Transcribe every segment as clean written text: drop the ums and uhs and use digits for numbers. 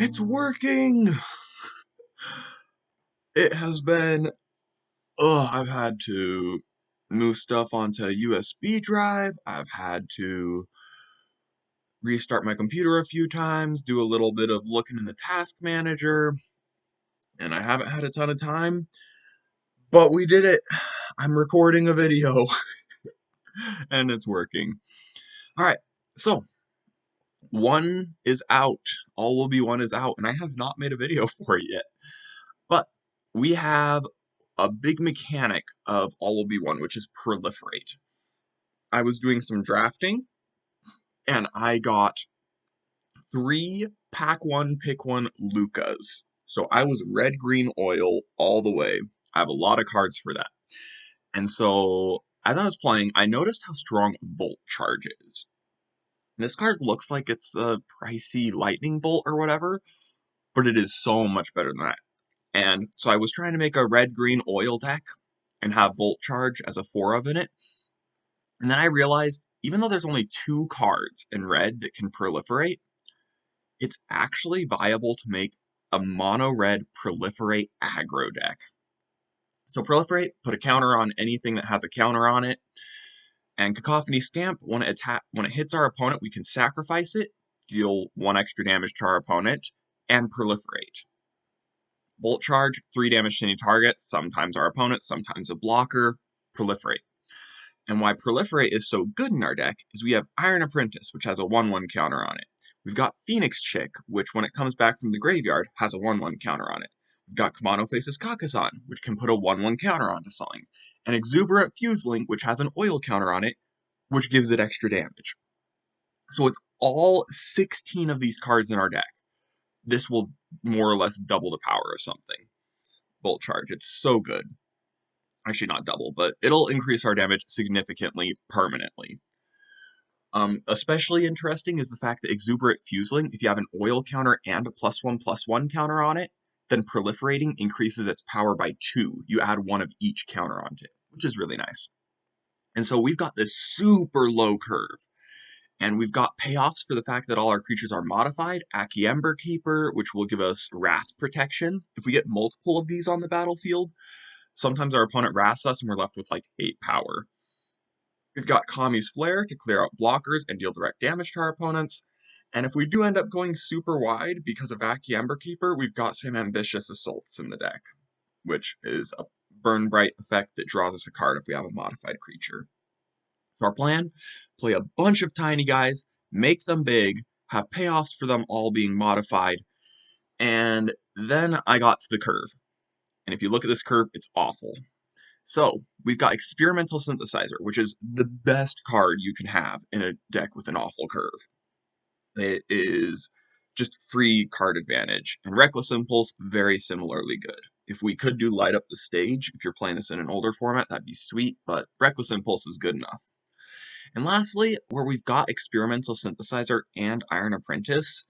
It's working! It has been, I've had to move stuff onto a USB drive. I've had to restart my computer a few times, do a little bit of looking in the task manager, and I haven't had a ton of time, but we did it. I'm recording a video, and it's working. Alright, so, one is out. All Will Be One is out, and I have not made a video for it yet. But we have a big mechanic of All Will Be One, which is Proliferate. I was doing some drafting, and I got 3 pack 1, pick 1 Lukas. So I was red, green, oil all the way. I have a lot of cards for that. And so, as I was playing, I noticed how strong Volt Charge is. This card looks like it's a pricey lightning bolt or whatever, but it is so much better than that. And so I was trying to make a red-green oil deck and have Volt Charge as a 4 of in it. And then I realized, even though there's only 2 cards in red that can proliferate, it's actually viable to make a mono-red Proliferate aggro deck. So Proliferate, put a counter on anything that has a counter on it, and Cacophony Scamp, when it hits our opponent, we can sacrifice it, deal 1 extra damage to our opponent, and proliferate. Bolt Charge, 3 damage to any target, sometimes our opponent, sometimes a blocker, proliferate. And why Proliferate is so good in our deck is we have Iron Apprentice, which has a 1/1 counter on it. We've got Phoenix Chick, which when it comes back from the graveyard, has a 1/1 counter on it. We've got Kamano Faces Kakazan, which can put a 1/1 counter onto something. And Exuberant Fuseling, which has an oil counter on it, which gives it extra damage. So it's all 16 of these cards in our deck. This will more or less double the power of something. Bolt Charge, it's so good. Actually, not double, but it'll increase our damage significantly, permanently. Especially interesting is the fact that Exuberant Fuseling, if you have an oil counter and a +1/+1 counter on it, then Proliferating increases its power by 2. You add 1 of each counter onto it, which is really nice. And so we've got this super low curve. And we've got payoffs for the fact that all our creatures are modified. Ember Keeper, which will give us Wrath Protection. If we get multiple of these on the battlefield, sometimes our opponent wraths us and we're left with like 8 power. We've got Kami's Flare to clear out blockers and deal direct damage to our opponents. And if we do end up going super wide because of Ember Keeper, we've got some Ambitious Assaults in the deck, which is a Burn Bright effect that draws us a card if we have a modified creature. So our plan, play a bunch of tiny guys, make them big, have payoffs for them all being modified, and then I got to the curve. And if you look at this curve, it's awful. So, we've got Experimental Synthesizer, which is the best card you can have in a deck with an awful curve. It is just free card advantage, and Reckless Impulse, very similarly good. If we could do Light Up the Stage, if you're playing this in an older format, that'd be sweet, but Reckless Impulse is good enough. And lastly, where we've got Experimental Synthesizer and Iron Apprentice,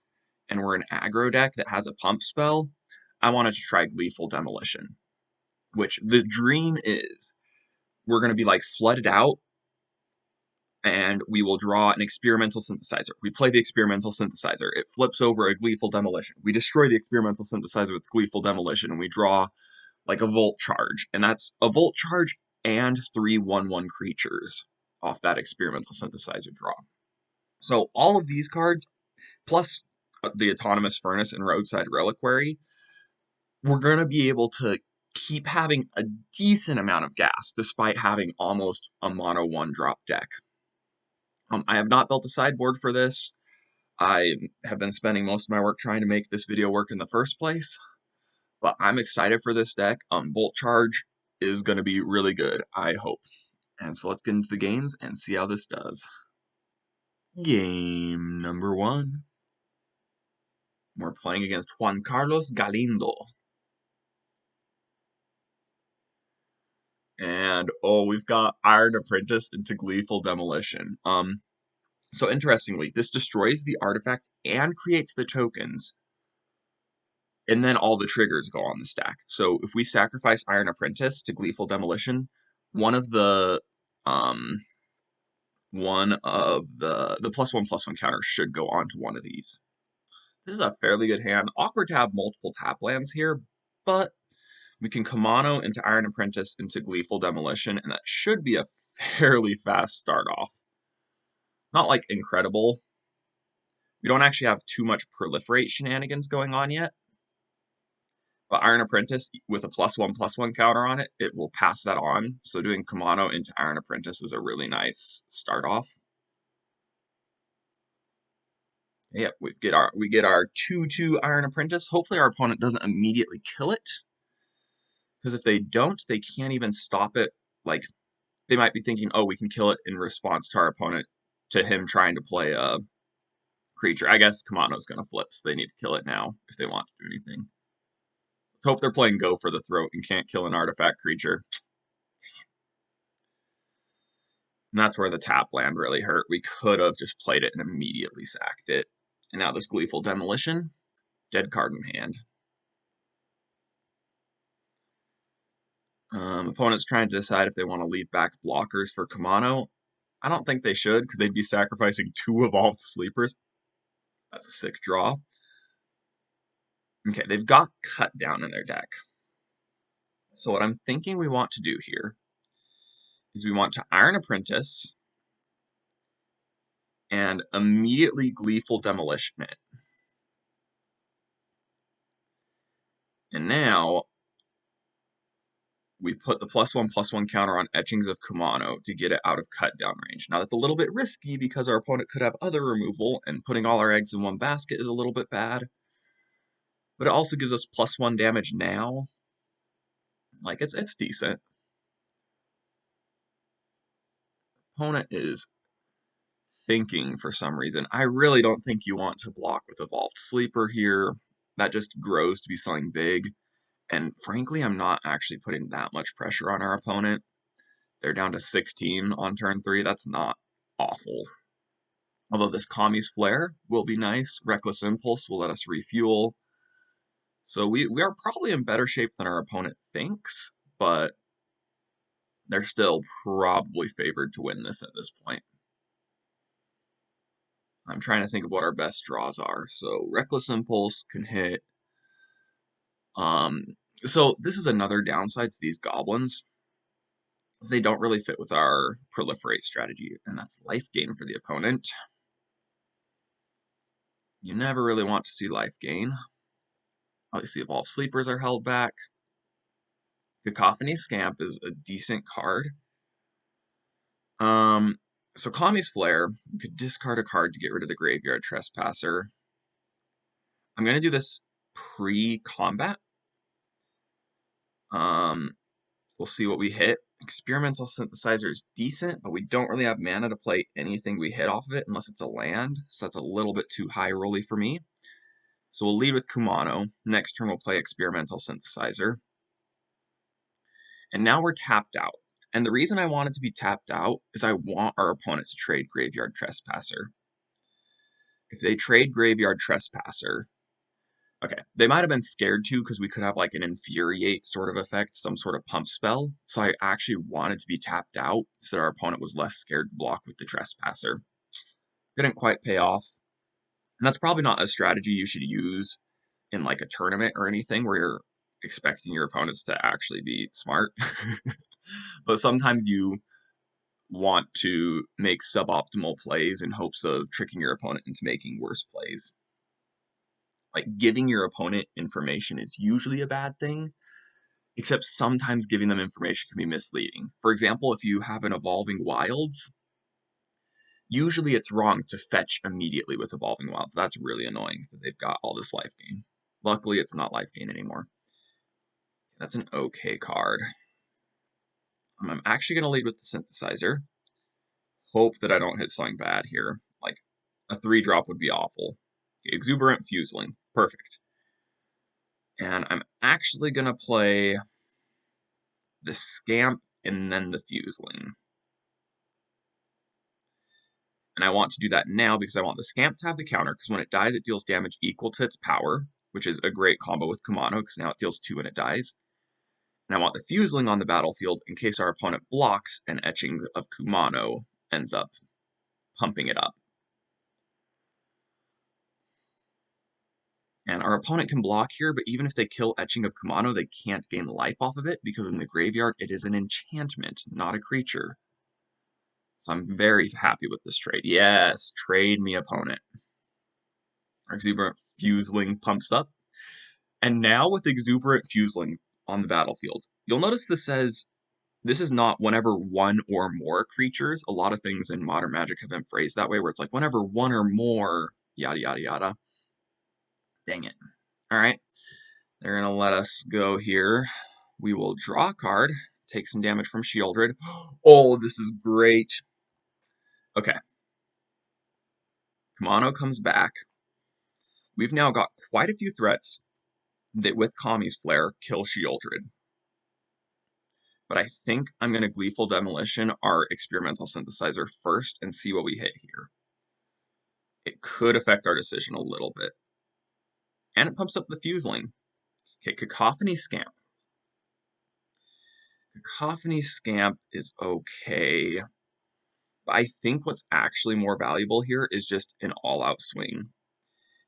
and we're an aggro deck that has a pump spell, I wanted to try Gleeful Demolition. Which, the dream is, we're going to be like flooded out, and we will draw an Experimental Synthesizer. We play the Experimental Synthesizer. It flips over a Gleeful Demolition. We destroy the Experimental Synthesizer with Gleeful Demolition, and we draw like a Volt Charge. And that's a Volt Charge and 3 1/1 creatures off that Experimental Synthesizer draw. So all of these cards, plus the Autonomous Furnace and Roadside Reliquary, we're going to be able to keep having a decent amount of gas, despite having almost a mono 1-drop deck. I have not built a sideboard for this. I have been spending most of my work trying to make this video work in the first place, but I'm excited for this deck. Volt Charge is going to be really good, I hope. And so let's get into the games and see how this does. Game number 1. We're playing against Juan Carlos Galindo. And, we've got Iron Apprentice into Gleeful Demolition. So interestingly, this destroys the artifact and creates the tokens, and then all the triggers go on the stack. So if we sacrifice Iron Apprentice to Gleeful Demolition, one of the +1/+1 counters should go onto one of these. This is a fairly good hand. Awkward to have multiple tap lands here, but we can Kamano into Iron Apprentice into Gleeful Demolition, and that should be a fairly fast start off. Not like incredible. We don't actually have too much Proliferate shenanigans going on yet. But Iron Apprentice, with a +1/+1 counter on it, it will pass that on. So doing Kamano into Iron Apprentice is a really nice start off. Yep, we get our 2/2 Iron Apprentice. Hopefully our opponent doesn't immediately kill it. Because if they don't, they can't even stop it. Like, they might be thinking, oh, we can kill it in response to our opponent, to him trying to play a creature. I guess Kamano's going to flip, so they need to kill it now if they want to do anything. Let's hope they're playing Go for the Throat and can't kill an artifact creature. And that's where the tap land really hurt. We could have just played it and immediately sacked it. And now this Gleeful Demolition, dead card in hand. Opponents trying to decide if they want to leave back blockers for Kamano. I don't think they should, because they'd be sacrificing 2 Evolved Sleepers. That's a sick draw. Okay, they've got Cut Down in their deck. So what I'm thinking we want to do here is we want to Iron Apprentice and immediately Gleeful Demolition it. And now we put the +1/+1 counter on Etchings of Kumano to get it out of cut down range. Now that's a little bit risky because our opponent could have other removal, and putting all our eggs in one basket is a little bit bad. But it also gives us +1 damage now. Like, it's decent. Opponent is thinking for some reason. I really don't think you want to block with Evolved Sleeper here. That just grows to be something big. And frankly, I'm not actually putting that much pressure on our opponent. They're down to 16 on turn 3. That's not awful. Although this Kami's Flare will be nice. Reckless Impulse will let us refuel. So we are probably in better shape than our opponent thinks, but they're still probably favored to win this at this point. I'm trying to think of what our best draws are. So Reckless Impulse can hit. So this is another downside to these goblins. They don't really fit with our Proliferate strategy, and that's life gain for the opponent. You never really want to see life gain. Obviously, Evolved Sleepers are held back. Cacophony Scamp is a decent card. So Kami's Flare, you could discard a card to get rid of the Graveyard Trespasser. I'm going to do this pre-combat. We'll see what we hit. Experimental Synthesizer is decent, but we don't really have mana to play anything we hit off of it unless it's a land, so that's a little bit too high rolly for me. So we'll lead with Kumano. Next turn we'll play Experimental Synthesizer. And now we're tapped out. And the reason I want it to be tapped out is I want our opponent to trade Graveyard Trespasser. If they trade Graveyard Trespasser, okay, they might have been scared too because we could have like an Infuriate sort of effect, some sort of pump spell. So I actually wanted to be tapped out so our opponent was less scared to block with the Trespasser. Didn't quite pay off. And that's probably not a strategy you should use in like a tournament or anything where you're expecting your opponents to actually be smart. But sometimes you want to make suboptimal plays in hopes of tricking your opponent into making worse plays. Like, giving your opponent information is usually a bad thing, except sometimes giving them information can be misleading. For example, if you have an Evolving Wilds, usually it's wrong to fetch immediately with Evolving Wilds. That's really annoying that they've got all this life gain. Luckily, it's not life gain anymore. That's an okay card. I'm actually going to lead with the Synthesizer. Hope that I don't hit something bad here. Like, a 3-drop would be awful. Exuberant Fuseling. Perfect. And I'm actually going to play the Scamp and then the Fuseling. And I want to do that now because I want the Scamp to have the counter, because when it dies, it deals damage equal to its power, which is a great combo with Kumano, because now it deals 2 when it dies. And I want the Fuseling on the battlefield in case our opponent blocks and Etching of Kumano ends up pumping it up. our opponent can block here, but even if they kill Etching of Kumano, they can't gain life off of it, because in the graveyard, it is an enchantment, not a creature. So I'm very happy with this trade. Yes, trade me, opponent. Our Exuberant Fuseling pumps up. And now with Exuberant Fuseling on the battlefield, you'll notice this says, this is not whenever one or more creatures. A lot of things in Modern Magic have been phrased that way, where it's like whenever one or more, yada, yada, yada. Dang it. All right. They're going to let us go here. We will draw a card, take some damage from Shieldred. Oh, this is great. Okay. Kumano comes back. We've now got quite a few threats that with Kami's Flare kill Shieldred. But I think I'm going to Gleeful Demolition our Experimental Synthesizer first and see what we hit here. It could affect our decision a little bit. And it pumps up the Fuseling. Okay, Cacophony Scamp. Cacophony Scamp is okay. But I think what's actually more valuable here is just an all-out swing.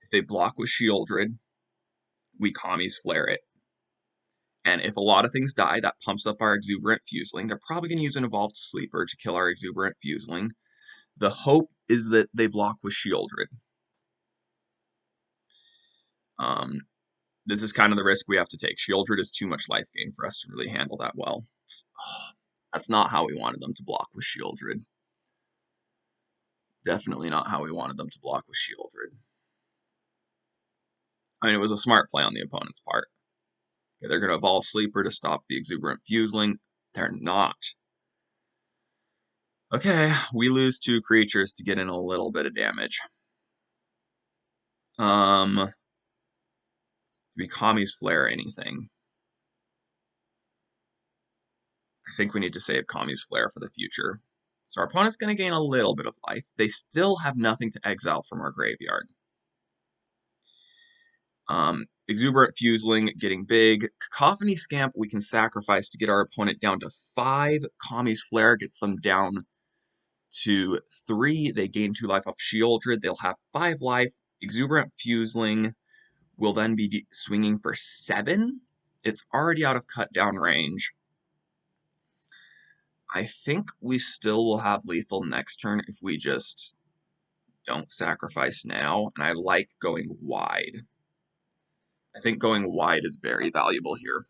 If they block with Shieldred, we Kami's Flare it. And if a lot of things die, that pumps up our Exuberant Fuseling. They're probably going to use an Evolved Sleeper to kill our Exuberant Fuseling. The hope is that they block with Shieldred. This is kind of the risk we have to take. Shieldred is too much life gain for us to really handle that well. That's not how we wanted them to block with Shieldred. Definitely not how we wanted them to block with Shieldred. I mean, it was a smart play on the opponent's part. Okay, they're going to Evolve Sleeper to stop the Exuberant Fuseling. They're not. Okay, we lose 2 creatures to get in a little bit of damage. We Kami's Flare anything. I think we need to save Kami's Flare for the future. So our opponent's going to gain a little bit of life. They still have nothing to exile from our graveyard. Exuberant Fuseling getting big. Cacophony Scamp we can sacrifice to get our opponent down to 5. Kami's Flare gets them down to 3. They gain 2 life off Shieldred. They'll have 5 life. Exuberant Fuseling will then be swinging for 7. It's already out of cut down range. I think we still will have lethal next turn if we just don't sacrifice now, and I like going wide. I think going wide is very valuable here,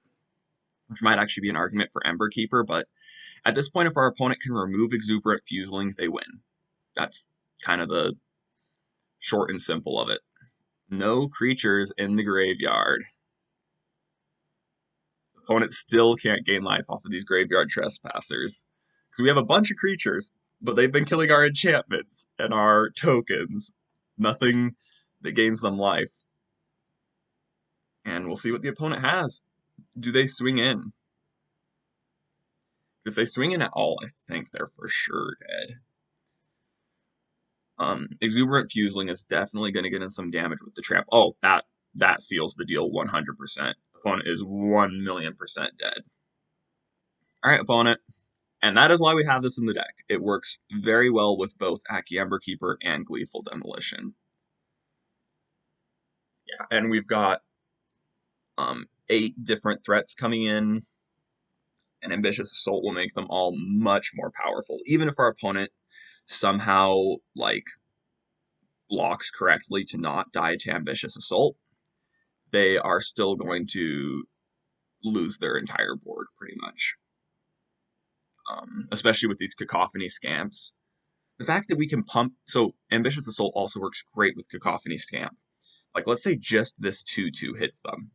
which might actually be an argument for Ember Keeper, but at this point, if our opponent can remove Exuberant Fuseling, they win. That's kind of the short and simple of it. No creatures in the graveyard. The opponent still can't gain life off of these Graveyard Trespassers. Because we have a bunch of creatures, but they've been killing our enchantments and our tokens. Nothing that gains them life. And we'll see what the opponent has. Do they swing in? If they swing in at all, I think they're for sure dead. Exuberant Fuseling is definitely going to get in some damage with the trap. Oh, that seals the deal 100%. Opponent is 1,000,000% dead. Alright, opponent. And that is why we have this in the deck. It works very well with both Aki Ember Keeper and Gleeful Demolition. Yeah, and we've got 8 different threats coming in, and Ambitious Assault will make them all much more powerful. Even if our opponent somehow, like, blocks correctly to not die to Ambitious Assault, they are still going to lose their entire board, pretty much. Especially with these Cacophony Scamps. The fact that we can pump... So, Ambitious Assault also works great with Cacophony Scamp. Like, let's say just this 2/2 hits them.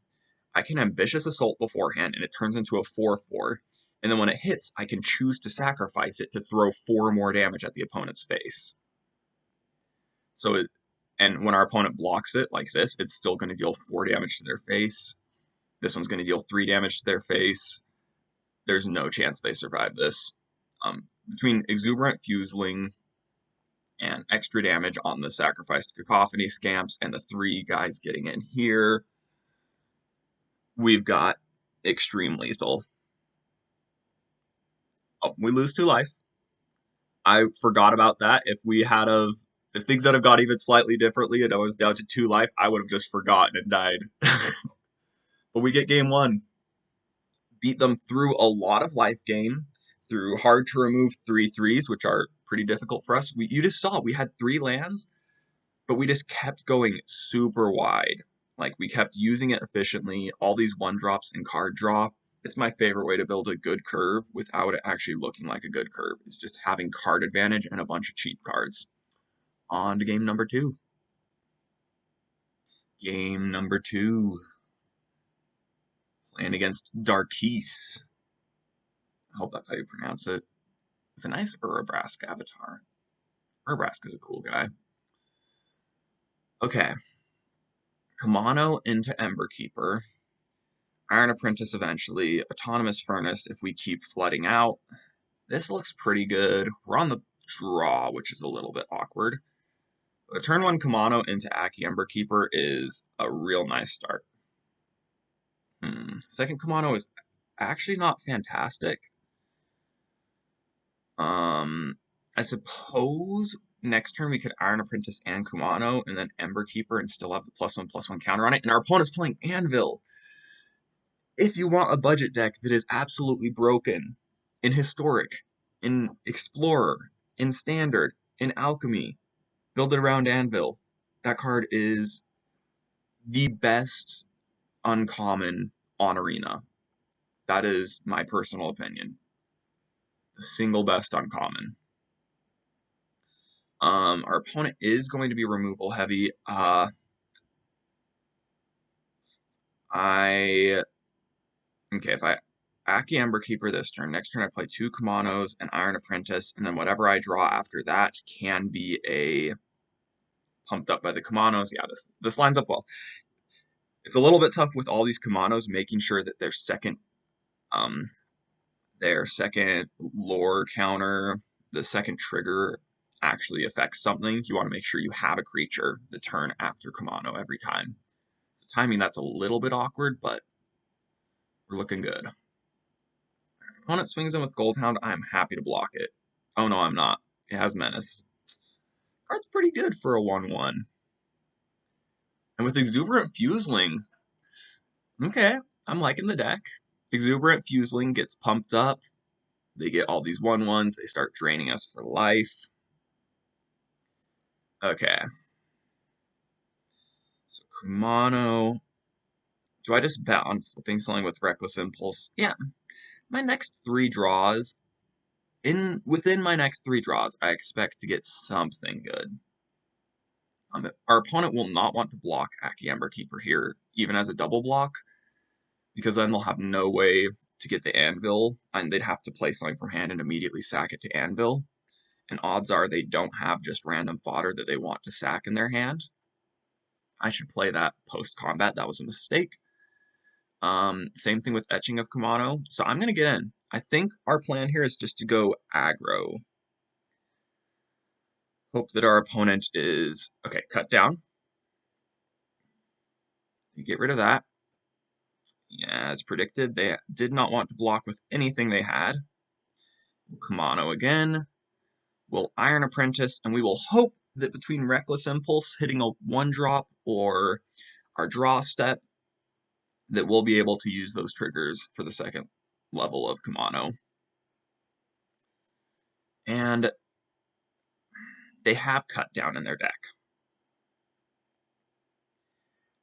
I can Ambitious Assault beforehand, and it turns into a 4/4. And then when it hits, I can choose to sacrifice it to throw 4 more damage at the opponent's face. So, and when our opponent blocks it like this, it's still going to deal 4 damage to their face. This one's going to deal 3 damage to their face. There's no chance they survive this. Between Exuberant Fuseling and extra damage on the sacrificed Cacophony Scamps and the 3 guys getting in here, we've got extreme lethal. Oh, we lose 2 life. I forgot about that. If we had of If things had have gone even slightly differently and I was down to 2 life, I would have just forgotten and died. But we get game 1. Beat them through a lot of life gain, through hard to remove 3/3s, which are pretty difficult for us. You just saw we had 3 lands, but we just kept going super wide. Like, we kept using it efficiently, all these 1-drops and card draw. It's my favorite way to build a good curve without it actually looking like a good curve. It's just having card advantage and a bunch of cheap cards. On to game number 2. Game number 2. Playing against Darkis. I hope that's how you pronounce it. With a nice Urabrask avatar. Urabrask is a cool guy. Okay. Kamano into Emberkeeper. Iron Apprentice eventually. Autonomous Furnace if we keep flooding out. This looks pretty good. We're on the draw, which is a little bit awkward. But a turn 1 Kamano into Aki Emberkeeper is a real nice start. Second Kamano is actually not fantastic. I suppose next turn we could Iron Apprentice and Kumano and then Emberkeeper and still have the +1/+1 counter on it. And our opponent's playing Anvil. If you want a budget deck that is absolutely broken in Historic, in Explorer, in Standard, in Alchemy, build it around Anvil. That card is the best uncommon on Arena. That is my personal opinion. The single best uncommon. Our opponent is going to be removal heavy. If I Aki Emberkeeper this turn, next turn I play 2 Kumanos, an Iron Apprentice, and then whatever I draw after that can be a pumped up by the Kumanos. Yeah, this lines up well. It's a little bit tough with all these Kumanos, making sure that their second lore counter, the second trigger actually affects something. You want to make sure you have a creature the turn after Kumano every time. So timing, that's a little bit awkward, but we're looking good. If opponent swings in with Goldhound, I'm happy to block it. Oh no, I'm not. It has Menace. Card's pretty good for a 1/1. And with Exuberant Fuseling, okay, I'm liking the deck. Exuberant Fuseling gets pumped up. They get all these 1/1s. They start draining us for life. Okay. So Kumano. Do I just bet on flipping something with Reckless Impulse? Yeah. My next 3 draws, within my next 3 draws, I expect to get something good. Our opponent will not want to block Aki Emberkeeper here, even as a double block, because then they'll have no way to get the Anvil, and they'd have to play something from hand and immediately sack it to Anvil. And odds are they don't have just random fodder that they want to sack in their hand. I should play that post-combat. That was a mistake. Same thing with Etching of Kumano. So I'm going to get in. I think our plan here is just to go aggro. Hope that our opponent is... Okay, cut down. Get rid of that. Yeah, as predicted, they did not want to block with anything they had. Kumano again. We'll Iron Apprentice, and we will hope that between Reckless Impulse hitting a 1-drop or our draw step, that we'll be able to use those triggers for the second level of Kumano. And they have cut down in their deck.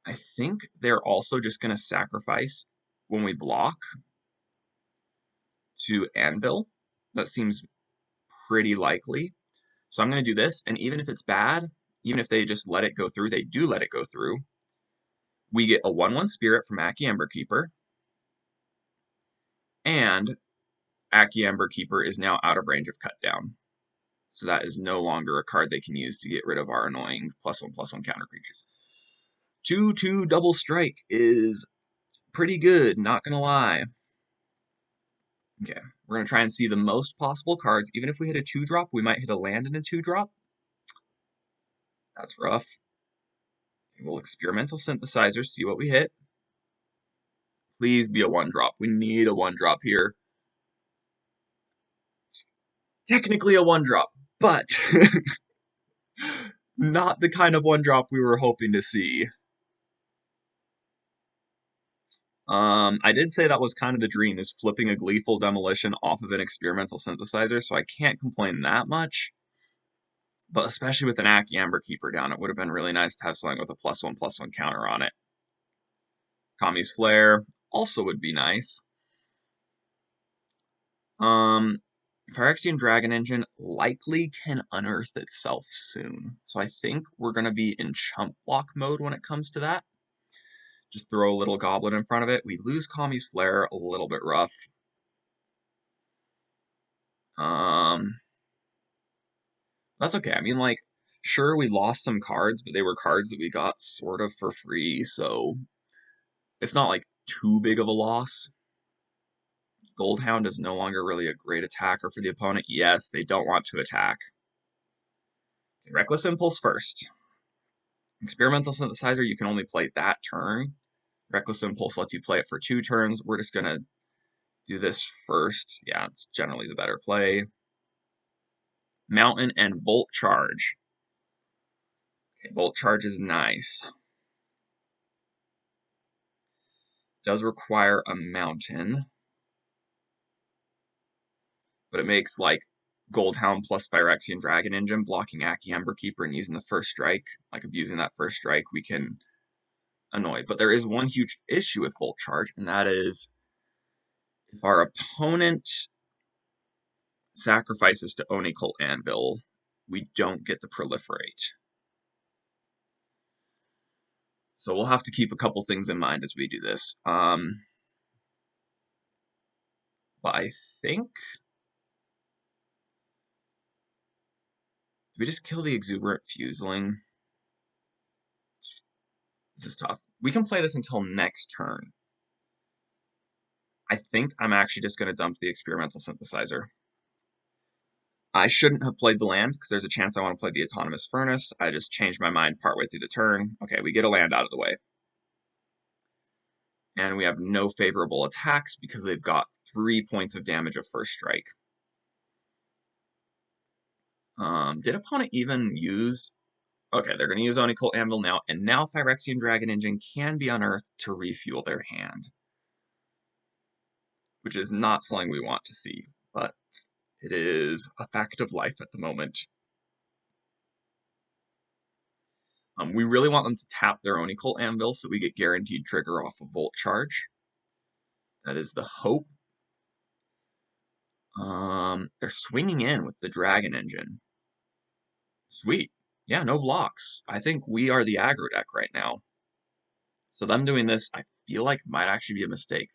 I think they're also just going to sacrifice when we block to Anvil. That seems pretty likely. So I'm going to do this, and even if it's bad, even if they just let it go through, they do let it go through. We get a 1/1 Spirit from Aki Emberkeeper, and Aki Emberkeeper is now out of range of cut down. So that is no longer a card they can use to get rid of our annoying +1/+1 counter creatures. 2/2 double strike is pretty good, not gonna lie. Okay, we're gonna try and see the most possible cards. Even if we hit a 2-drop, we might hit a land in a 2-drop. That's rough. Okay, we'll Experimental Synthesizer, see what we hit. Please be a 1-drop. We need a 1-drop here. Technically a 1-drop, but Not the kind of one drop we were hoping to see. I did say that was kind of the dream, is flipping a Gleeful Demolition off of an Experimental Synthesizer, so I can't complain that much. But especially with an Amber Keeper down, it would have been really nice to have something with a +1/+1 counter on it. Kami's Flare also would be nice. Phyrexian Dragon Engine likely can unearth itself soon, so I think we're going to be in chump block mode when it comes to that. Just throw a little Goblin in front of it. We lose Kami's Flare, a little bit rough. That's okay. I mean, like, sure, we lost some cards, but they were cards that we got sort of for free, so it's not, like, too big of a loss. Goldhound is no longer really a great attacker for the opponent. Yes, they don't want to attack. Okay, Reckless Impulse first. Experimental Synthesizer, you can only play that turn. Reckless Impulse lets you play it for 2 turns. We're just going to do this first. Yeah, it's generally the better play. Mountain and Volt Charge. Okay, Volt Charge is nice. Does require a mountain, but it makes like Goldhound plus Phyrexian Dragon Engine blocking Amber Keeper and using the first strike, like abusing that first strike, we can annoy. But there is one huge issue with Volt Charge, and that is if our opponent sacrifices to Onical Anvil, we don't get the Proliferate. So we'll have to keep a couple things in mind as we do this. But I think we just kill the Exuberant Fuseling. This is tough. We can play this until next turn. I think I'm actually just going to dump the Experimental Synthesizer. I shouldn't have played the land, because there's a chance I want to play the Autonomous Furnace. I just changed my mind partway through the turn. Okay, we get a land out of the way. And we have no favorable attacks, because they've got 3 points of damage of first strike. Did opponent even use... Okay, they're going to use Onical Anvil now, and now Phyrexian Dragon Engine can be unearthed to refuel their hand. Which is not something we want to see, but it is a fact of life at the moment. We really want them to tap their Onical Anvil so we get guaranteed trigger off of Volt Charge. That is the hope. They're swinging in with the Dragon Engine. Sweet. Yeah, no blocks. I think we are the aggro deck right now. So them doing this, I feel like might actually be a mistake.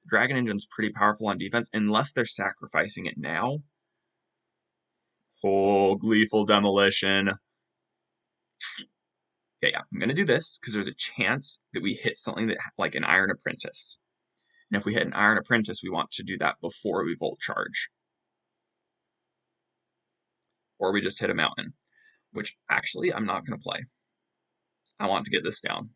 The Dragon Engine's pretty powerful on defense, unless they're sacrificing it now. Oh, Gleeful Demolition. Okay, yeah, I'm going to do this because there's a chance that we hit something that like an Iron Apprentice. And if we hit an Iron Apprentice, we want to do that before we Volt Charge. Or we just hit a Mountain, which actually I'm not going to play. I want to get this down.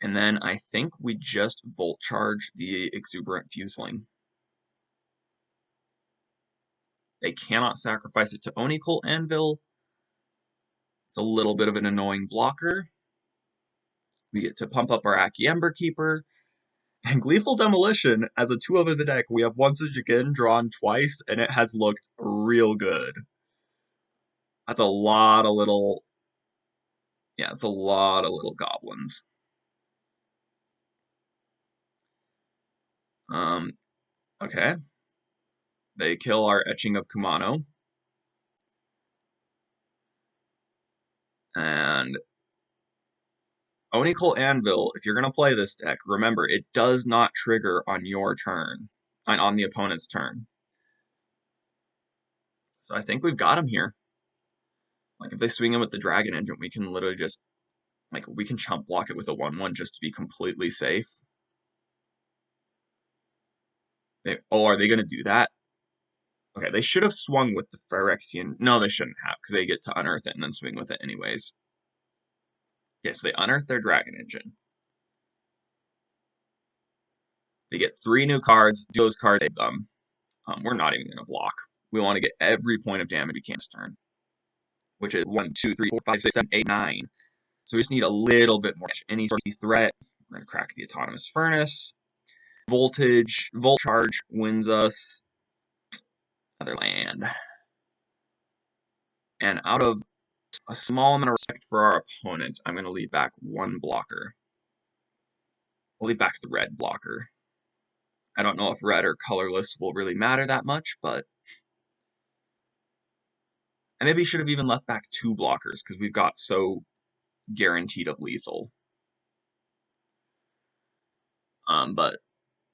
And then I think we just Volt Charge the Exuberant Fuseling. They cannot sacrifice it to Onical Anvil. It's a little bit of an annoying blocker. We get to pump up our Amber Keeper. And Gleeful Demolition, as a 2 of in the deck, we have once again drawn twice, and it has looked real good. That's a lot of little... Yeah, it's a lot of little goblins. Okay. They kill our Etching of Kumano. And Onical Anvil, if you're going to play this deck, remember, it does not trigger on your turn, on the opponent's turn. So I think we've got him here. Like, if they swing in with the Dragon Engine, we can literally just, like, we can chump block it with a 1/1 just to be completely safe. Oh, are they going to do that? Okay, they should have swung with the Phyrexian. No, they shouldn't have, because they get to unearth it and then swing with it anyways. Okay, so they unearth their Dragon Engine. They get 3 new cards. Those cards save them. We're not even going to block. We want to get every point of damage we can this turn. which is 1, 2, 3, 4, 5, 6, 7, 8, 9. So we just need a little bit more. Any sort of threat, we're going to crack the Autonomous Furnace. Voltage, Volt Charge wins us another land. And out of a small amount of respect for our opponent, I'm going to leave back one blocker. I'll leave back the red blocker. I don't know if red or colorless will really matter that much, but I maybe should have even left back two blockers because we've got so guaranteed of lethal. But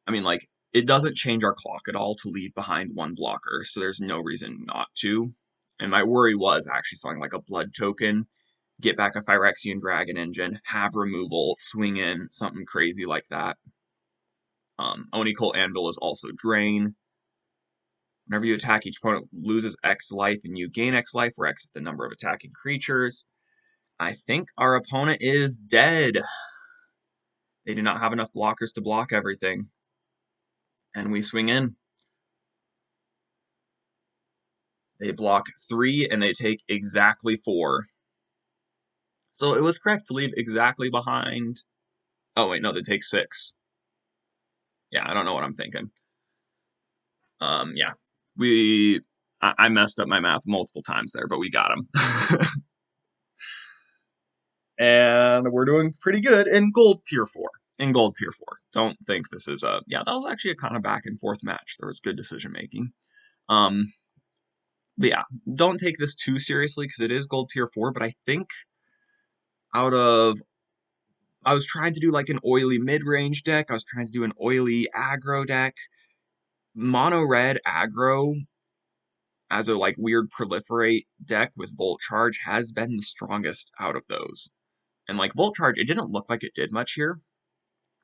I mean, like, it doesn't change our clock at all to leave behind one blocker, so there's no reason not to. And my worry was actually something like a blood token, get back a Phyrexian Dragon Engine, have removal, swing in, something crazy like that. Golgari Anvil is also drain. Whenever you attack, each opponent loses X life and you gain X life, where X is the number of attacking creatures. I think our opponent is dead. They do not have enough blockers to block everything. And we swing in. They block 3 and they take exactly 4. So it was correct to leave exactly behind. Oh, wait, no, they take 6. Yeah, I don't know what I'm thinking. Yeah. I messed up my math multiple times there, but we got him. And we're doing pretty good in gold tier 4. Don't think this is a... Yeah, that was actually a kind of back and forth match. There was good decision making. But yeah, don't take this too seriously because it is gold tier 4, but I think I was trying to do like an oily mid-range deck. I was trying to do an oily aggro deck. Mono red aggro as a like weird proliferate deck with Volt Charge has been the strongest out of those. And like Volt Charge, it didn't look like it did much here,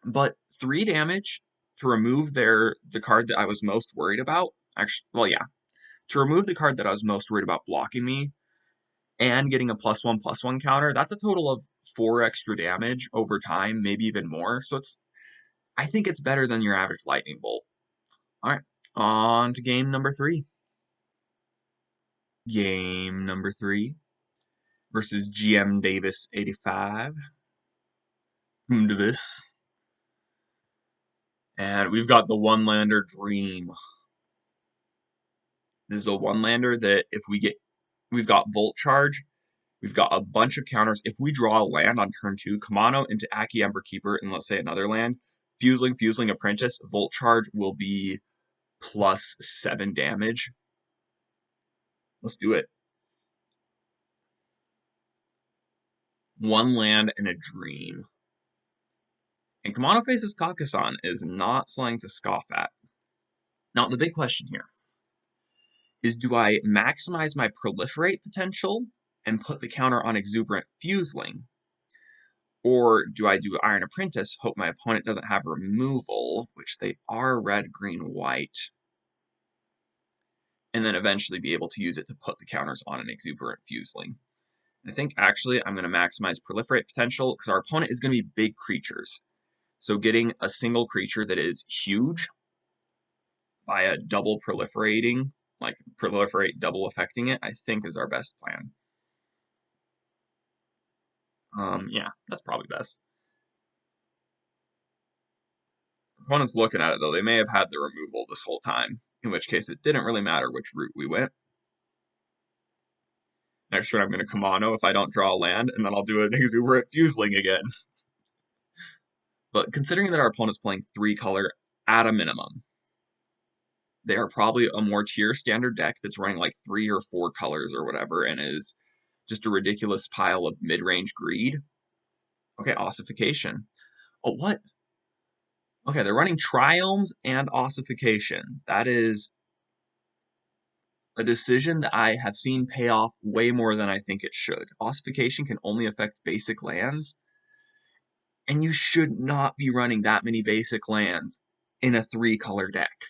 but 3 damage to remove the card that I was most worried about. Actually, well, yeah, to remove the card that I was most worried about blocking me and getting a +1/+1 counter. That's a total of 4 extra damage over time, maybe even more. So I think it's better than your average lightning bolt. All right, on to game number 3. Game number 3 versus GM Davis 85. Whom to this? And we've got the one-lander Dream. This is a one-lander that if we've got Volt Charge, we've got a bunch of counters. If we draw a land on turn 2, Kamano into Aki Ember Keeper, and let's say another land, Fusling Apprentice, Volt Charge will be +7 damage. Let's do it. 1 land and a Dream. And Kamano Faces Kakasan is not something to scoff at. Now, the big question here is, do I maximize my Proliferate potential and put the counter on Exuberant Fusling? Or do I do Iron Apprentice, hope my opponent doesn't have removal, which they are red, green, white, and then eventually be able to use it to put the counters on an Exuberant Fusling? I think actually I'm going to maximize Proliferate potential because our opponent is going to be big creatures. So getting a single creature that is huge by a double proliferating, like Proliferate double affecting it, I think is our best plan. Yeah, that's probably best. Opponent's looking at it though. They may have had the removal this whole time, in which case it didn't really matter which route we went. Next turn I'm going to Kamano if I don't draw a land, and then I'll do an Exuberant Fusling again. But considering that our opponent's playing 3 color at a minimum, they are probably a more tier standard deck that's running like 3 or 4 colors or whatever, and is just a ridiculous pile of mid-range greed. Okay, Ossification. Oh, what? Okay, they're running Triomes and Ossification. That is a decision that I have seen pay off way more than I think it should. Ossification can only affect basic lands, and you should not be running that many basic lands in a 3-color deck.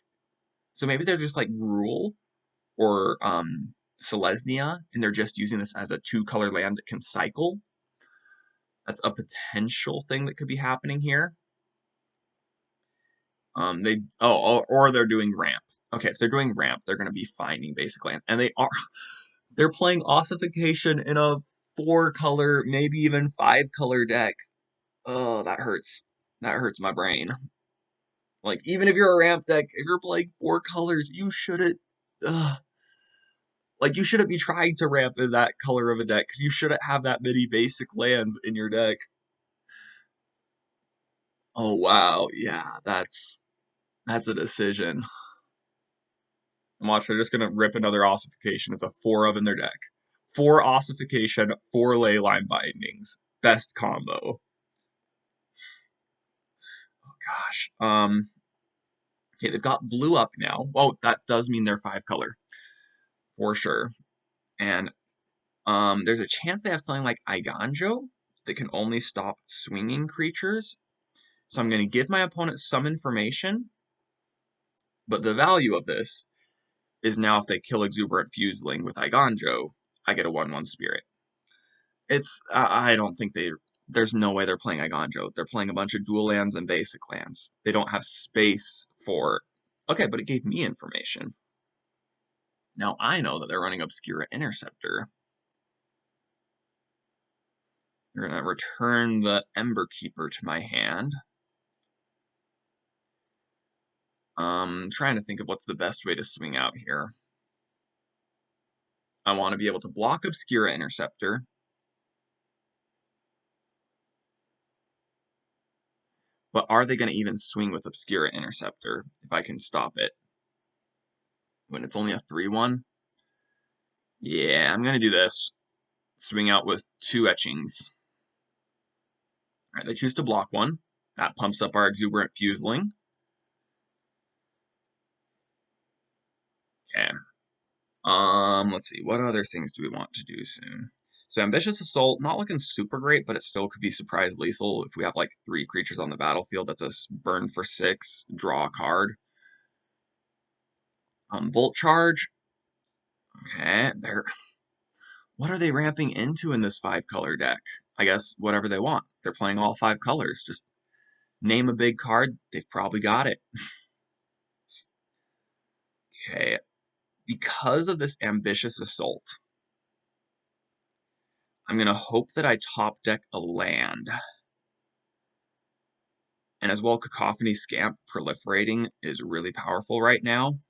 So maybe they're just like Gruul or Selesnya, and they're just using this as a 2-color land that can cycle. That's a potential thing that could be happening here. Or they're doing ramp. Okay, if they're doing ramp, they're going to be finding basic lands, and they are. They're playing Ossification in a 4-color, maybe even 5-color deck. Oh, that hurts. That hurts my brain. Like, even if you're a ramp deck, if you're playing 4 colors, you shouldn't. Like, you shouldn't be trying to ramp in that color of a deck, because you shouldn't have that many basic lands in your deck. Oh, wow. Yeah, that's a decision. And watch, they're just going to rip another Ossification. It's a 4 of in their deck. 4 Ossification, 4 Leyline Bindings. Best combo. Oh, gosh. Okay, they've got blue up now. Oh, that does mean they're 5-color. For sure. And there's a chance they have something like Eiganjo that can only stop swinging creatures. So I'm going to give my opponent some information. But the value of this is now if they kill Exuberant Fuseling with Eiganjo, I get a 1/1 spirit. I don't think there's no way they're playing Eiganjo. They're playing a bunch of dual lands and basic lands. They don't have space for, okay, but it gave me information. Now I know that they're running Obscura Interceptor. They're going to return the Ember Keeper to my hand. Trying to think of what's the best way to swing out here. I want to be able to block Obscura Interceptor. But are they going to even swing with Obscura Interceptor if I can stop it? When it's only a 3/1? Yeah, I'm going to do this. Swing out with 2 Etchings. Alright, they choose to block one. That pumps up our Exuberant Fuseling. Okay. Let's see. What other things do we want to do soon? So Ambitious Assault, not looking super great, but it still could be surprise lethal if we have like 3 creatures on the battlefield. That's a burn for 6, draw a card. Volt Charge. Okay, what are they ramping into in this 5-color deck? I guess whatever they want. They're playing all 5 colors. Just name a big card, they've probably got it. Okay, because of this Ambitious Assault, I'm going to hope that I top deck a land. And as well, Cacophony Scamp proliferating is really powerful right now.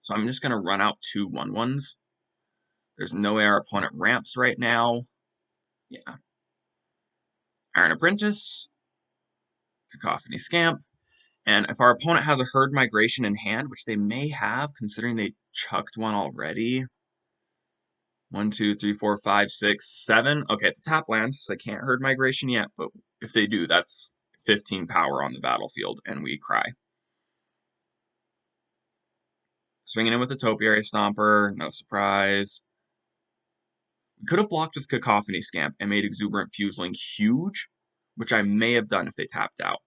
So I'm just going to run out 2 1/1s. There's no way our opponent ramps right now. Yeah. Iron Apprentice, Cacophony Scamp. And if our opponent has a Herd Migration in hand, which they may have, considering they chucked one already. 1, 2, 3, 4, 5, 6, 7. Okay, it's a tap land, so they can't Herd Migration yet, but if they do, that's 15 power on the battlefield, and we cry. Swinging in with a Topiary Stomper, no surprise. We could have blocked with Cacophony Scamp and made Exuberant Fuseling huge, which I may have done if they tapped out.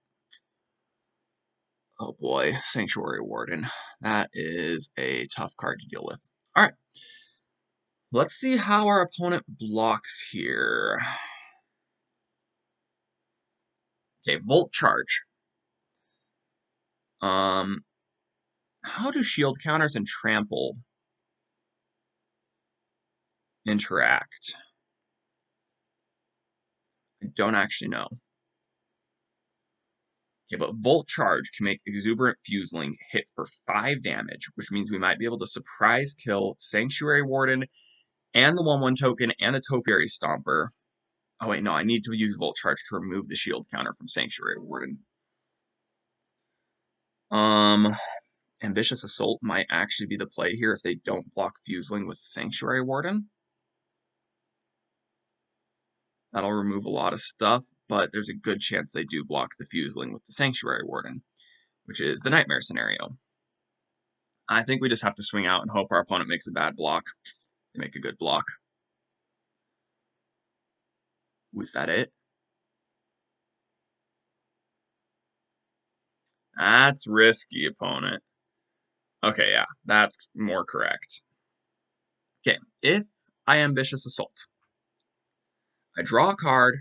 Oh boy, Sanctuary Warden. That is a tough card to deal with. Alright. Let's see how our opponent blocks here. Okay, Volt Charge. How do shield counters and trample interact? I don't actually know. Okay, but Volt Charge can make Exuberant Fuseling hit for 5 damage, which means we might be able to surprise kill Sanctuary Warden and the 1/1 token and the Topiary Stomper. Oh wait, no, I need to use Volt Charge to remove the shield counter from Sanctuary Warden. Ambitious Assault might actually be the play here if they don't block Fuseling with Sanctuary Warden. That'll remove a lot of stuff, but there's a good chance they do block the Fuseling with the Sanctuary Warden, which is the Nightmare scenario. I think we just have to swing out and hope our opponent makes a bad block. They make a good block. Was that it? That's risky, opponent. Okay, yeah, that's more correct. Okay, if I Ambitious Assault, I draw a card,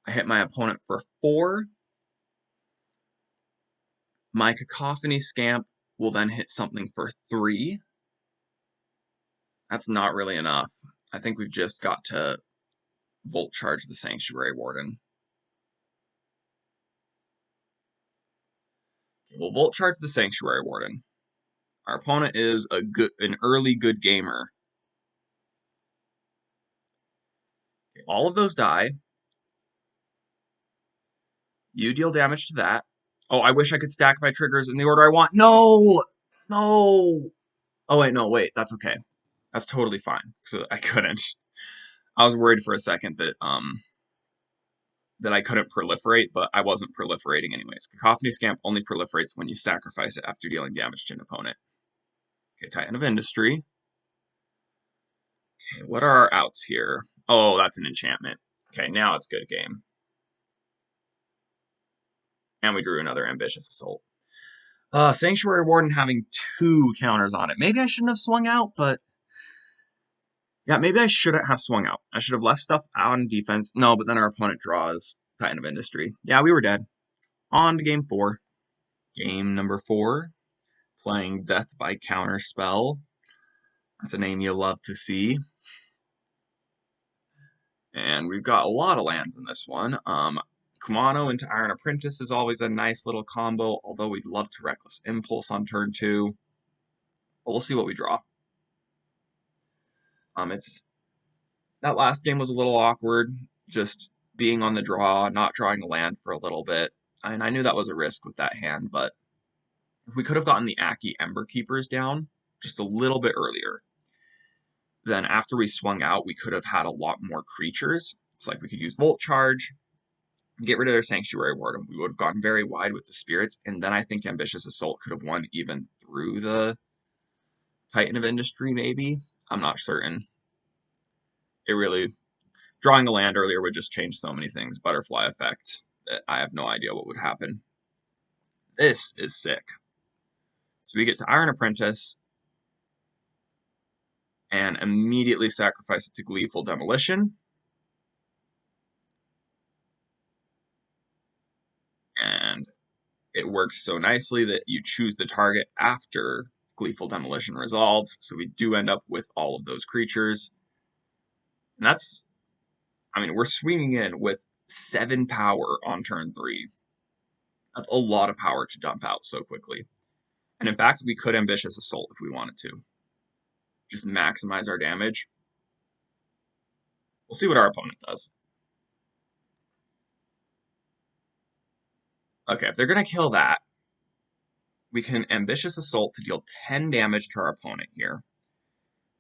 I hit my opponent for 4, my Cacophony Scamp will then hit something for 3, That's not really enough. I think we've just got to Volt Charge the Sanctuary Warden. Okay, we'll Volt Charge the Sanctuary Warden. Our opponent is an early good gamer. Okay, all of those die. You deal damage to that. Oh, I wish I could stack my triggers in the order I want. No! No! Oh, wait, no, wait. That's okay. That's totally fine. So I couldn't. I was worried for a second that I couldn't proliferate, but I wasn't proliferating anyways. Cacophony Scamp only proliferates when you sacrifice it after dealing damage to an opponent. Okay, Titan of Industry. Okay, what are our outs here? Oh, that's an enchantment. Okay, now it's good game. And we drew another Ambitious Assault. Sanctuary Warden having 2 counters on it. Maybe I shouldn't have swung out, but... Yeah, maybe I shouldn't have swung out. I should have left stuff out on defense. No, but then our opponent draws Titan of Industry. Yeah, we were dead. On to game 4. Game number 4. Playing Death by Counterspell. That's a name you love to see. And we've got a lot of lands in this one. Kumano into Iron Apprentice is always a nice little combo, although we'd love to Reckless Impulse on turn 2. But we'll see what we draw. That last game was a little awkward, just being on the draw, not drawing a land for a little bit. And I knew that was a risk with that hand, but if we could have gotten the Aki Ember Keepers down just a little bit earlier, then after we swung out, we could have had a lot more creatures. It's like we could use Volt Charge, get rid of their Sanctuary Warden. We would have gone very wide with the Spirits, and then I think Ambitious Assault could have won even through the Titan of Industry, maybe. I'm not certain. Drawing a land earlier would just change so many things. Butterfly effect, that I have no idea what would happen. This is sick. So we get to Iron Apprentice, and immediately sacrifice it to Gleeful Demolition. And it works so nicely that you choose the target after Gleeful Demolition resolves, so we do end up with all of those creatures. And we're swinging in with 7 power on turn 3. That's a lot of power to dump out so quickly. And in fact, we could Ambitious Assault if we wanted to. Just maximize our damage. We'll see what our opponent does. Okay, if they're going to kill that, we can Ambitious Assault to deal 10 damage to our opponent here.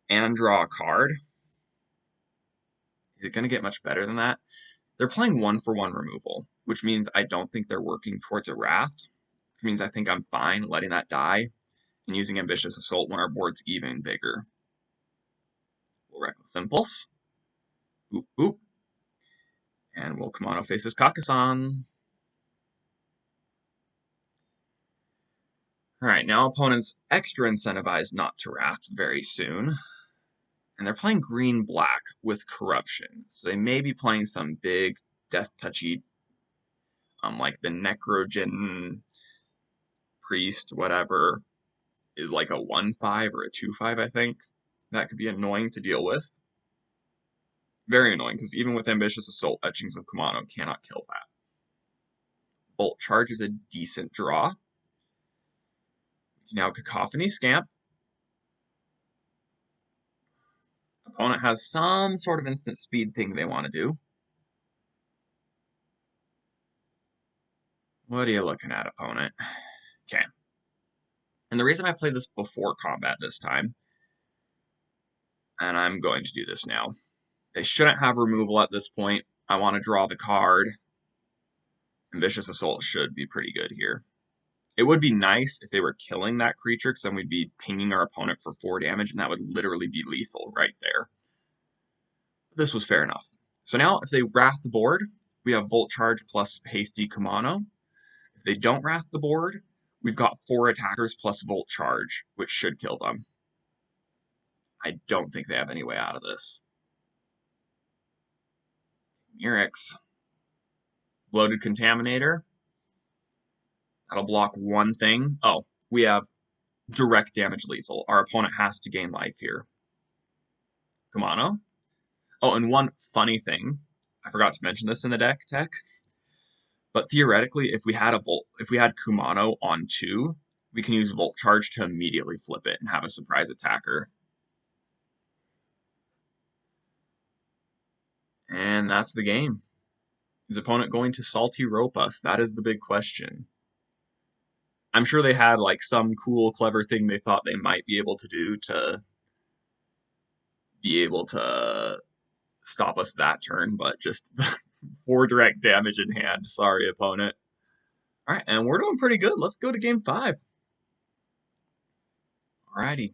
And draw a card. Is it going to get much better than that? They're playing 1-for-1 removal, which means I don't think they're working towards a Wrath. Which means I think I'm fine letting that die and using Ambitious Assault when our board's even bigger. We'll Reckless Impulse. Boop, boop. And we'll Kumano faces Kakasan. Alright, now opponent's extra incentivized not to Wrath very soon. And they're playing green-black with Corruption. So they may be playing some big death-touchy, like the Necrogen Priest, whatever, is like a 1-5 or a 2-5, I think. That could be annoying to deal with. Very annoying, because even with Ambitious Assault, Etchings of Kumano cannot kill that. Bolt Charge is a decent draw. Now Cacophony Scamp. Opponent has some sort of instant speed thing they want to do. What are you looking at, opponent? Okay. And the reason I played this before combat this time, and I'm going to do this now, they shouldn't have removal at this point. I want to draw the card. Ambitious Assault should be pretty good here. It would be nice if they were killing that creature, because then we'd be pinging our opponent for 4 damage, and that would literally be lethal right there. This was fair enough. So now, if they Wrath the board, we have Volt Charge plus Hasty Kumano. If they don't Wrath the board, we've got 4 attackers plus Volt Charge, which should kill them. I don't think they have any way out of this. Mirix. Bloated Contaminator. That'll block one thing. Oh, we have direct damage lethal. Our opponent has to gain life here. Kumano. Oh, and one funny thing, I forgot to mention this in the deck tech, but theoretically, if we had Kumano on 2, we can use Volt Charge to immediately flip it and have a surprise attacker. And that's the game. Is opponent going to salty rope us? That is the big question. I'm sure they had like some cool, clever thing they thought they might be able to do to be able to stop us that turn, but just 4 direct damage in hand. Sorry, opponent. All right, and we're doing pretty good. Let's go to game 5. Alrighty.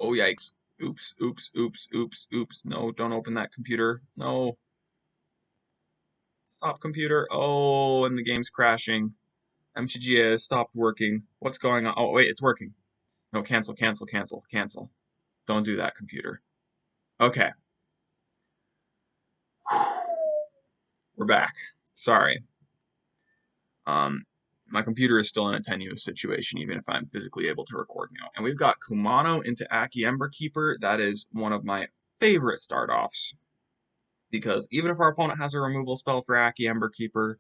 Oh, yikes. Oops, oops, oops, oops, oops. No, don't open that computer. No. Stop computer. Oh, and the game's crashing. MTGA has stopped working. What's going on? Oh, wait, it's working. No, cancel, cancel, cancel, cancel. Don't do that, computer. Okay. We're back. Sorry. My computer is still in a tenuous situation, even if I'm physically able to record now. And we've got Kumano into Aki Emberkeeper. That is one of my favorite start-offs. Because even if our opponent has a removal spell for Aki Emberkeeper,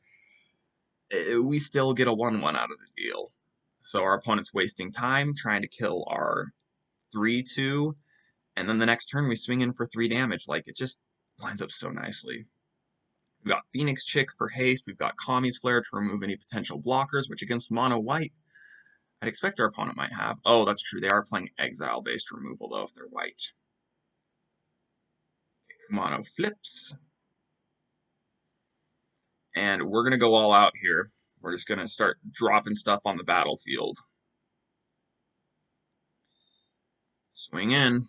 we still get a 1-1 out of the deal. So our opponent's wasting time trying to kill our 3-2, and then the next turn we swing in for 3 damage. Like, it just lines up so nicely. We've got Phoenix Chick for haste. We've got Kami's Flare to remove any potential blockers, which against mono white, I'd expect our opponent might have. Oh, that's true. They are playing exile-based removal, though, if they're white. Mono flips. And we're going to go all out here. We're just going to start dropping stuff on the battlefield. Swing in.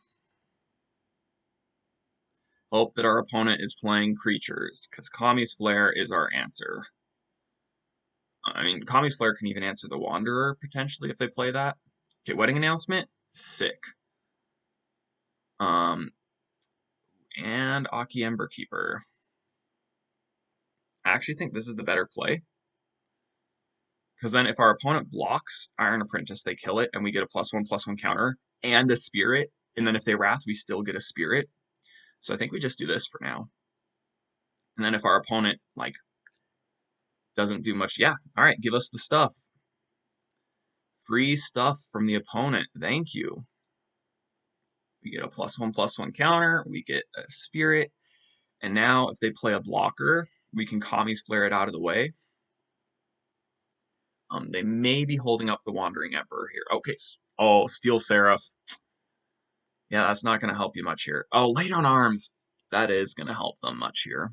Hope that our opponent is playing creatures, because Kami's Flare is our answer. I mean, Kami's Flare can even answer the Wanderer, potentially, if they play that. Okay, Wedding Announcement. Sick. And Aki Emberkeeper. I actually think this is the better play. Because then if our opponent blocks Iron Apprentice, they kill it, and we get a +1/+1 counter, and a Spirit. And then if they Wrath, we still get a Spirit. So I think we just do this for now. And then if our opponent, like, doesn't do much, yeah, alright, give us the stuff. Free stuff from the opponent, thank you. We get a +1/+1 counter, we get a Spirit, and now if they play a blocker, we can Kami's Flare it out of the way. They may be holding up the Wandering Emperor here. Okay, oh, Steel Seraph. Yeah, that's not going to help you much here. Oh, Late on Arms. That is going to help them much here.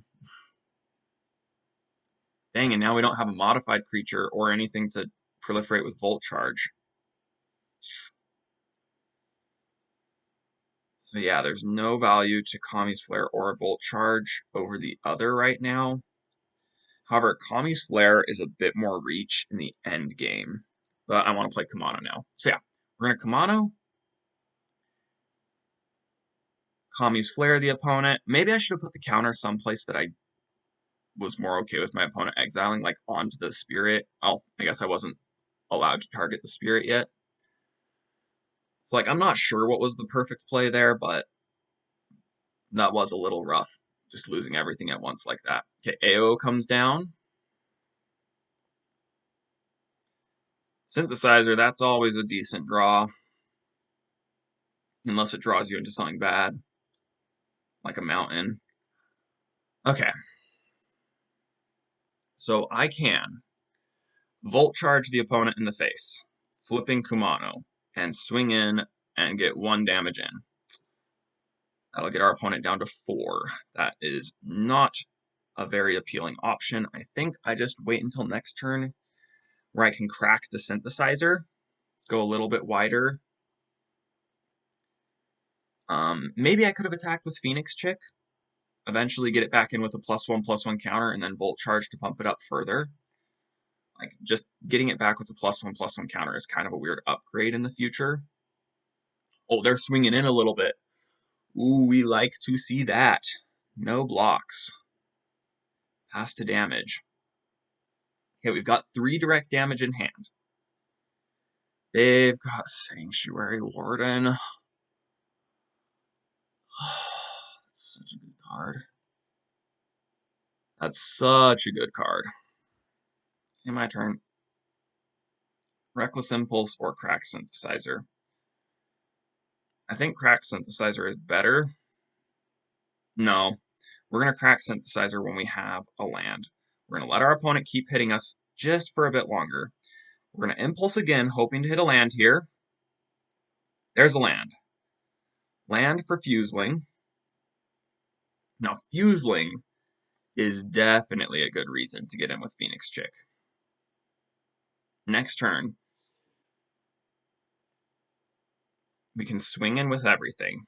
Dang, and now we don't have a modified creature or anything to proliferate with Volt Charge. So yeah, there's no value to Kami's Flare or Volt Charge over the other right now. However, Kami's Flare is a bit more reach in the end game. But I want to play Kumano now. So yeah, we're going to Kumano. Kami's Flare the opponent. Maybe I should have put the counter someplace that I was more okay with my opponent exiling, like onto the Spirit. Oh, I guess I wasn't allowed to target the Spirit yet. It's like, I'm not sure what was the perfect play there, but that was a little rough, just losing everything at once like that. Okay, AO comes down. Synthesizer, that's always a decent draw. Unless it draws you into something bad, like a mountain. Okay. So I can Volt Charge the opponent in the face, flipping Kumano, and swing in and get 1 damage in. That'll get our opponent down to 4. That is not a very appealing option. I think I just wait until next turn where I can crack the Synthesizer, go a little bit wider. Maybe I could have attacked with Phoenix Chick, eventually get it back in with a +1/+1 counter, and then Volt Charge to pump it up further. Like, just getting it back with a +1/+1 counter is kind of a weird upgrade in the future. Oh, they're swinging in a little bit. Ooh, we like to see that. No blocks. Pass to damage. Okay, we've got 3 direct damage in hand. They've got Sanctuary Warden. card. That's such a good card. Okay, my turn. Reckless Impulse or Crack Synthesizer. I think Crack Synthesizer is better. No, we're going to Crack Synthesizer when we have a land. We're going to let our opponent keep hitting us just for a bit longer. We're going to Impulse again, hoping to hit a land here. There's a land. Land for Fuseling. Now, Fuseling is definitely a good reason to get in with Phoenix Chick. Next turn, we can swing in with everything.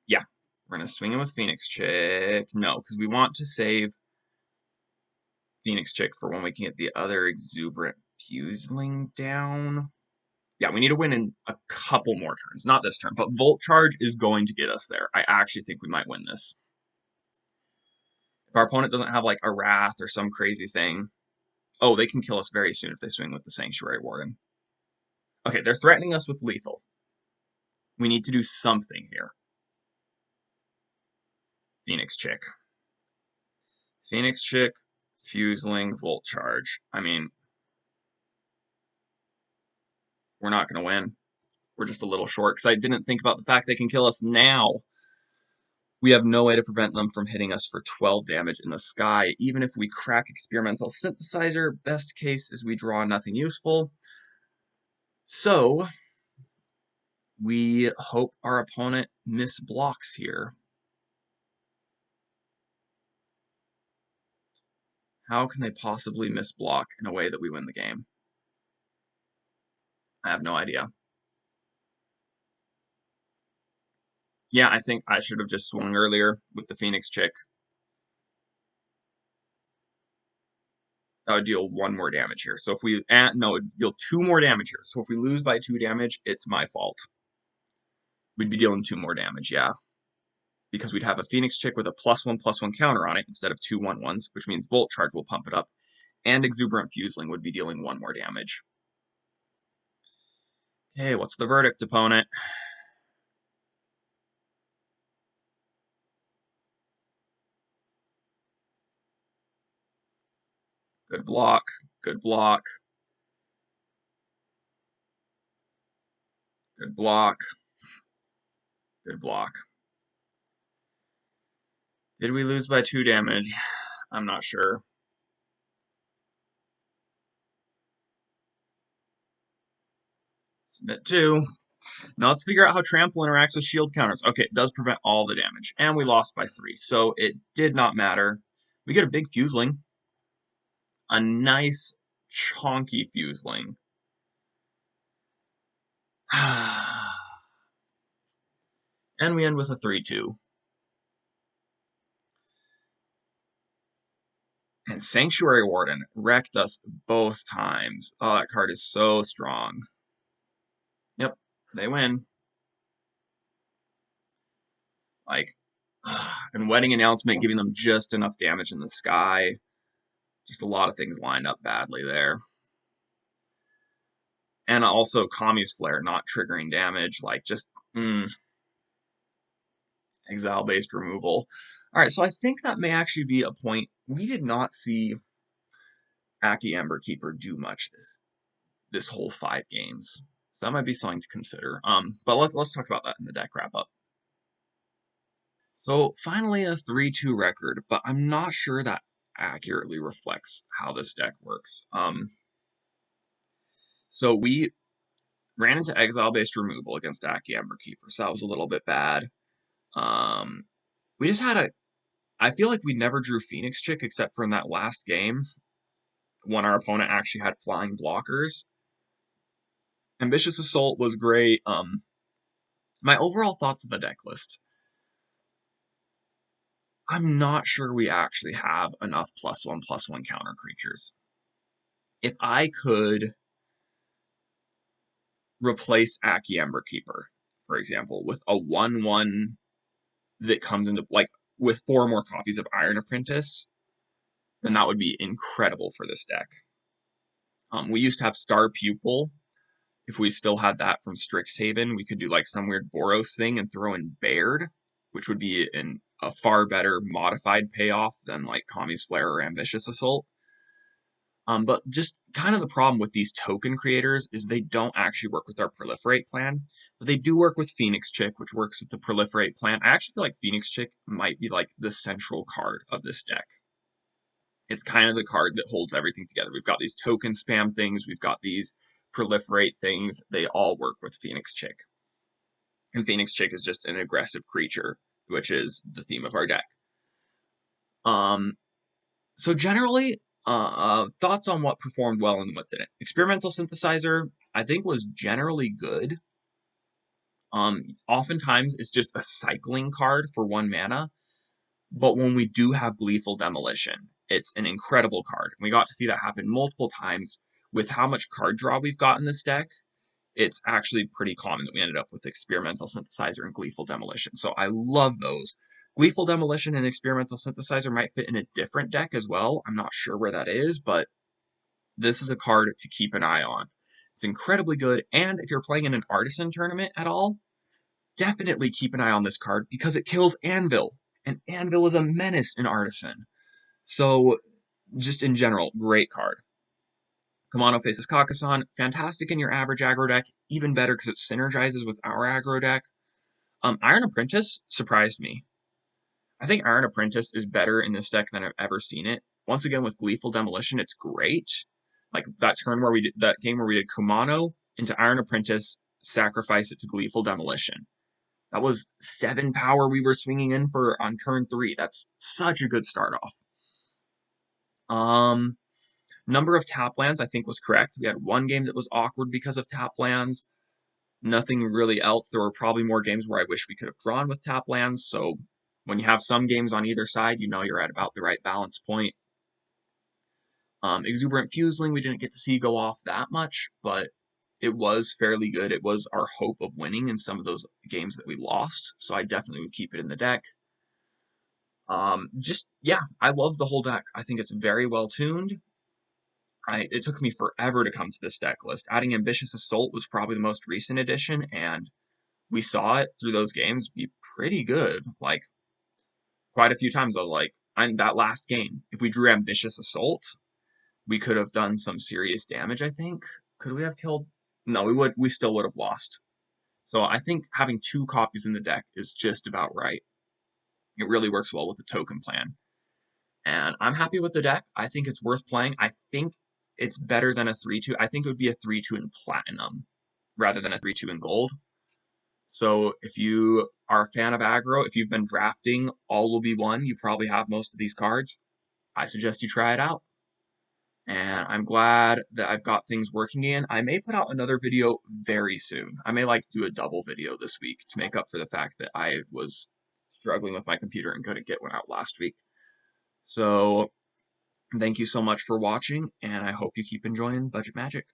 Yeah, we're going to swing in with Phoenix Chick. No, because we want to save Phoenix Chick for when we can get the other Exuberant Fuseling down. Yeah, we need to win in a couple more turns. Not this turn, but Volt Charge is going to get us there. I actually think we might win this. If our opponent doesn't have like a Wrath or some crazy thing. Oh, they can kill us very soon if they swing with the Sanctuary Warden. Okay, they're threatening us with lethal. We need to do something here. Phoenix Chick. Phoenix Chick, Fuseling, Volt Charge. I mean, we're not going to win. We're just a little short because I didn't think about the fact they can kill us now. We have no way to prevent them from hitting us for 12 damage in the sky. Even if we crack Experimental Synthesizer, best case is we draw nothing useful. So, we hope our opponent misblocks here. How can they possibly misblock in a way that we win the game? I have no idea. Yeah, I think I should have just swung earlier with the Phoenix Chick. That would deal 1 more damage here. So if we, no, it would deal 2 more damage here. So if we lose by 2 damage, it's my fault. We'd be dealing 2 more damage, yeah. Because we'd have a Phoenix Chick with a +1/+1 counter on it instead of 2 1/1s, which means Volt Charge will pump it up. And Exuberant Fuseling would be dealing 1 more damage. Okay, what's the verdict, opponent? Good block, good block. Good block. Good block. Did we lose by 2 damage? I'm not sure. Submit 2. Now let's figure out how Trample interacts with shield counters. Okay, it does prevent all the damage. And we lost by 3, so it did not matter. We get a big Fuseling. A nice, chonky Fuseling. And we end with a 3-2. And Sanctuary Warden wrecked us both times. Oh, that card is so strong. Yep, they win. Like, and Wedding Announcement giving them just enough damage in the sky. Just a lot of things lined up badly there. And also Kami's Flare not triggering damage. Like, just, Exile-based removal. Alright, so I think that may actually be a point. We did not see Aki Emberkeeper do much this whole 5 games. So that might be something to consider. But let's talk about that in the deck wrap-up. So finally a 3-2 record, but I'm not sure that accurately reflects how this deck works. So we ran into Exile-based removal against Aki Emberkeeper, so that was a little bit bad. We just had I feel like we never drew Phoenix Chick except for in that last game when our opponent actually had flying blockers. Ambitious Assault was great. My overall thoughts of the deck list. I'm not sure we actually have enough +1/+1 counter creatures. If I could replace Aki Emberkeeper, for example, with a 1/1 that comes into, like, with 4 more copies of Iron Apprentice, then that would be incredible for this deck. We used to have Star Pupil. If we still had that from Strixhaven, we could do like some weird Boros thing and throw in Baird, which would be a far better modified payoff than like Kami's Flare or Ambitious Assault. But just kind of the problem with these token creators is they don't actually work with our Proliferate plan, but they do work with Phoenix Chick, which works with the Proliferate plan. I actually feel like Phoenix Chick might be like the central card of this deck. It's kind of the card that holds everything together. We've got these token spam things, we've got these Proliferate things, they all work with Phoenix Chick. And Phoenix Chick is just an aggressive creature, which is the theme of our deck. So generally, thoughts on what performed well and what didn't. Experimental Synthesizer, I think, was generally good. Oftentimes, it's just a cycling card for 1 mana, but when we do have Gleeful Demolition, it's an incredible card. We got to see that happen multiple times. With how much card draw we've got in this deck, it's actually pretty common that we ended up with Experimental Synthesizer and Gleeful Demolition. So I love those. Gleeful Demolition and Experimental Synthesizer might fit in a different deck as well. I'm not sure where that is, but this is a card to keep an eye on. It's incredibly good, and if you're playing in an Artisan tournament at all, definitely keep an eye on this card because it kills Anvil, and Anvil is a menace in Artisan. So, just in general, great card. Kamano faces Kakasan, fantastic in your average aggro deck, even better because it synergizes with our aggro deck. Iron Apprentice surprised me. I think Iron Apprentice is better in this deck than I've ever seen it. Once again, with Gleeful Demolition, it's great. Like that turn where we did that game where we did Kumano into Iron Apprentice, sacrifice it to Gleeful Demolition. That was 7 power we were swinging in for on turn 3. That's such a good start off. Number of tap lands, I think, was correct. We had 1 game that was awkward because of tap lands. Nothing really else. There were probably more games where I wish we could have drawn with tap lands. So when you have some games on either side, you know you're at about the right balance point. Exuberant Fuseling, we didn't get to see go off that much, but it was fairly good. It was our hope of winning in some of those games that we lost. So I definitely would keep it in the deck. Yeah, I love the whole deck. I think it's very well tuned. It took me forever to come to this deck list. Adding Ambitious Assault was probably the most recent addition, and we saw it through those games be pretty good. Like, quite a few times I was like, that last game, if we drew Ambitious Assault, we could have done some serious damage, I think. Could we have killed? No, we still would have lost. So I think having 2 copies in the deck is just about right. It really works well with the token plan. And I'm happy with the deck. I think it's worth playing. I think it's better than a 3-2. I think it would be a 3-2 in Platinum rather than a 3-2 in Gold. So if you are a fan of aggro, if you've been drafting All Will Be One, you probably have most of these cards. I suggest you try it out. And I'm glad that I've got things working again. I may put out another video very soon. I may do a double video this week to make up for the fact that I was struggling with my computer and couldn't get one out last week. So thank you so much for watching, and I hope you keep enjoying Budget Magic.